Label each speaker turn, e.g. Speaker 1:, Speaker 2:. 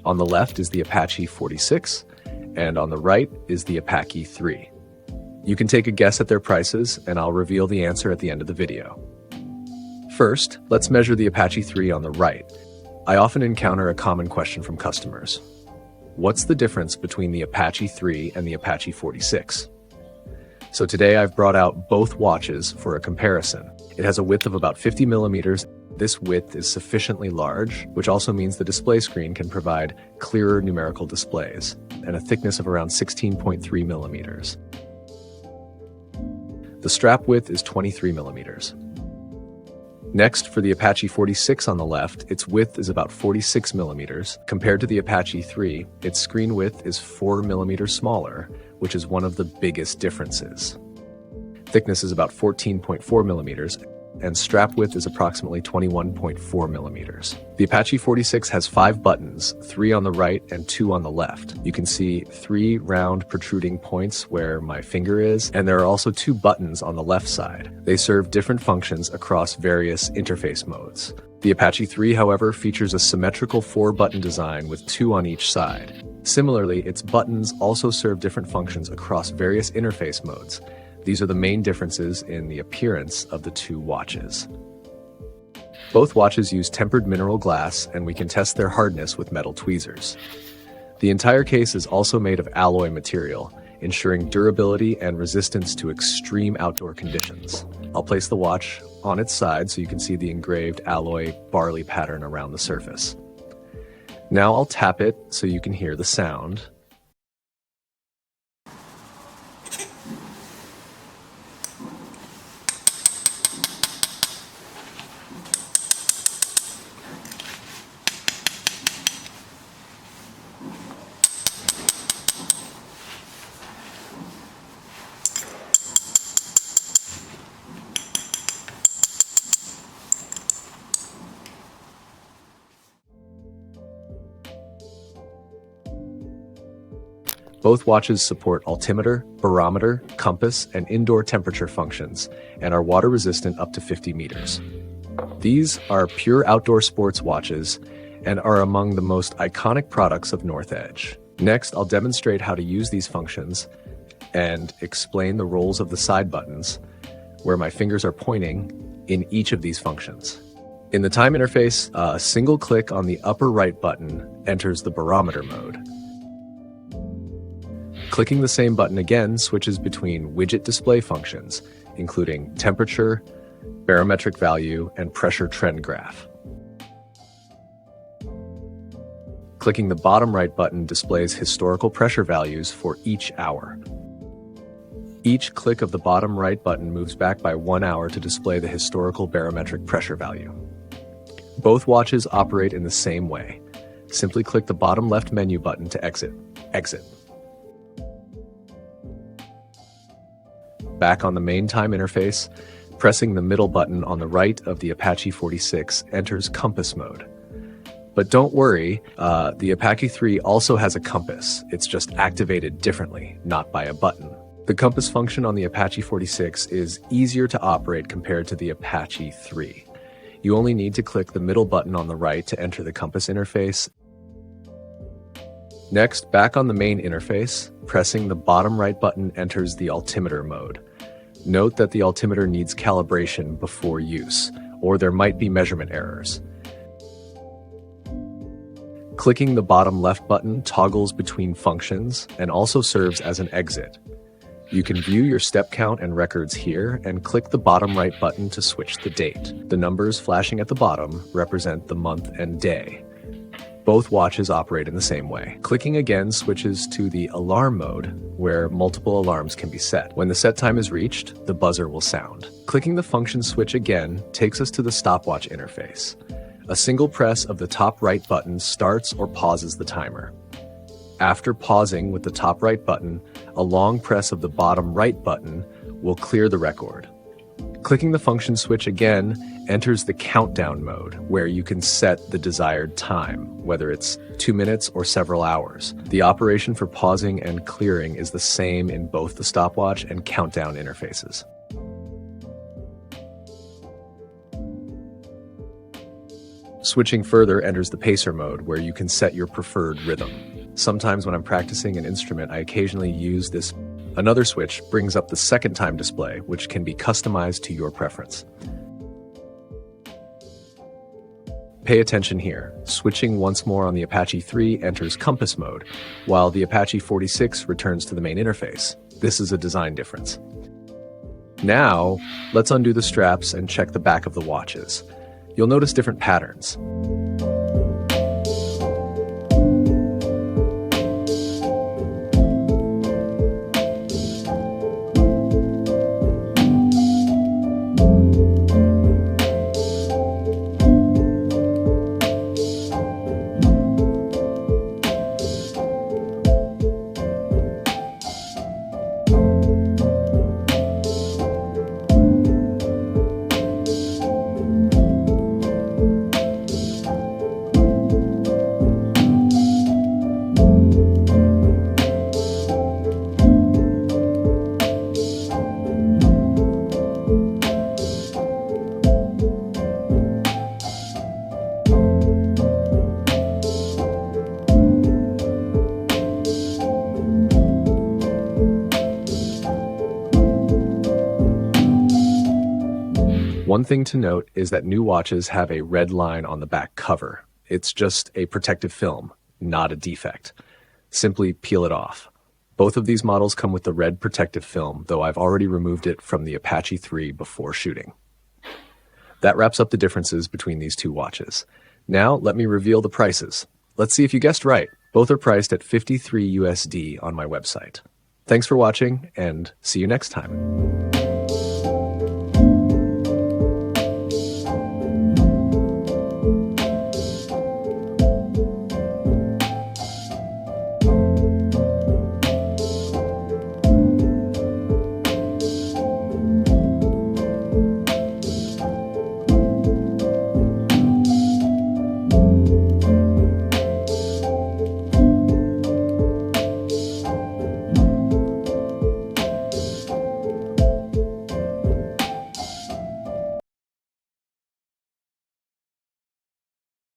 Speaker 1: On the left is the APACHE 46, and on the right is the APACHE 3. You can take a guess at their prices, and I'll reveal the answer at the end of the video. First, let's measure the APACHE 3 on the right. I often encounter a common question from customers. What's the difference between the APACHE 3 and the APACHE 46? So today I've brought out both watches for a comparison. It has a width of about 50 millimeters. This width is sufficiently large, which also means the display screen can provide clearer numerical displays, and a thickness of around 16.3 millimeters. The strap width is 23 millimeters. Next, for the APACHE 46 on the left, its width is about 46 millimeters. Compared to the APACHE 3, its screen width is 4 millimeters smaller, which is one of the biggest differences. Thickness is about 14.4 millimeters, and strap width is approximately 21.4 millimeters. The APACHE 46 has 5 buttons, 3 on the right and 2 on the left. You can see 3 round protruding points where my finger is, and there are also 2 buttons on the left side. They serve different functions across various interface modes. The APACHE 3, however, features a symmetrical 4-button design with 2 on each side. Similarly, its buttons also serve different functions across various interface modes. These are the main differences in the appearance of the 2 watches. Both watches use tempered mineral glass, and we can test their hardness with metal tweezers. The entire case is also made of alloy material, ensuring durability and resistance to extreme outdoor conditions. I'll place the watch on its side so you can see the engraved alloy barley pattern around the surface. Now I'll tap it so you can hear the sound. Both watches support altimeter, barometer, compass, and indoor temperature functions, and are water resistant up to 50 meters. These are pure outdoor sports watches and are among the most iconic products of North Edge. Next, I'll demonstrate how to use these functions and explain the roles of the side buttons, where my fingers are pointing in each of these functions. In the time interface, a single click on the upper right button enters the barometer mode. Clicking the same button again switches between widget display functions, including temperature, barometric value, and pressure trend graph. Clicking the bottom right button displays historical pressure values for each hour. Each click of the bottom right button moves back by 1 hour to display the historical barometric pressure value. Both watches operate in the same way. Simply click the bottom left menu button to exit. Back on the main time interface, pressing the middle button on the right of the APACHE 46 enters compass mode. But don't worry, the APACHE 3 also has a compass. It's just activated differently, not by a button. The compass function on the APACHE 46 is easier to operate compared to the APACHE 3. You only need to click the middle button on the right to enter the compass interface. Next, back on the main interface, pressing the bottom right button enters the altimeter mode. Note that the altimeter needs calibration before use, or there might be measurement errors. Clicking the bottom left button toggles between functions and also serves as an exit. You can view your step count and records here and click the bottom right button to switch the date. The numbers flashing at the bottom represent the month and day. Both watches operate in the same way. Clicking again switches to the alarm mode, where multiple alarms can be set. When the set time is reached, the buzzer will sound. Clicking the function switch again takes us to the stopwatch interface. A single press of the top right button starts or pauses the timer. After pausing with the top right button, a long press of the bottom right button will clear the record. Clicking the function switch again enters the countdown mode, where you can set the desired time, whether it's 2 minutes or several hours. The operation for pausing and clearing is the same in both the stopwatch and countdown interfaces. Switching further enters the pacer mode, where you can set your preferred rhythm. Sometimes when I'm practicing an instrument, I occasionally use this. Another switch brings up the second time display, which can be customized to your preference. Pay attention here. Switching once more on the APACHE 3 enters compass mode, while the APACHE 46 returns to the main interface. This is a design difference. Now, let's undo the straps and check the back of the watches. You'll notice different patterns. One thing to note is that new watches have a red line on the back cover. It's just a protective film, not a defect. Simply peel it off. Both of these models come with the red protective film, though I've already removed it from the APACHE 3 before shooting. That wraps up the differences between these two watches. Now let me reveal the prices. Let's see if you guessed right. Both are priced at $53 USD on my website. Thanks for watching, and see you next time.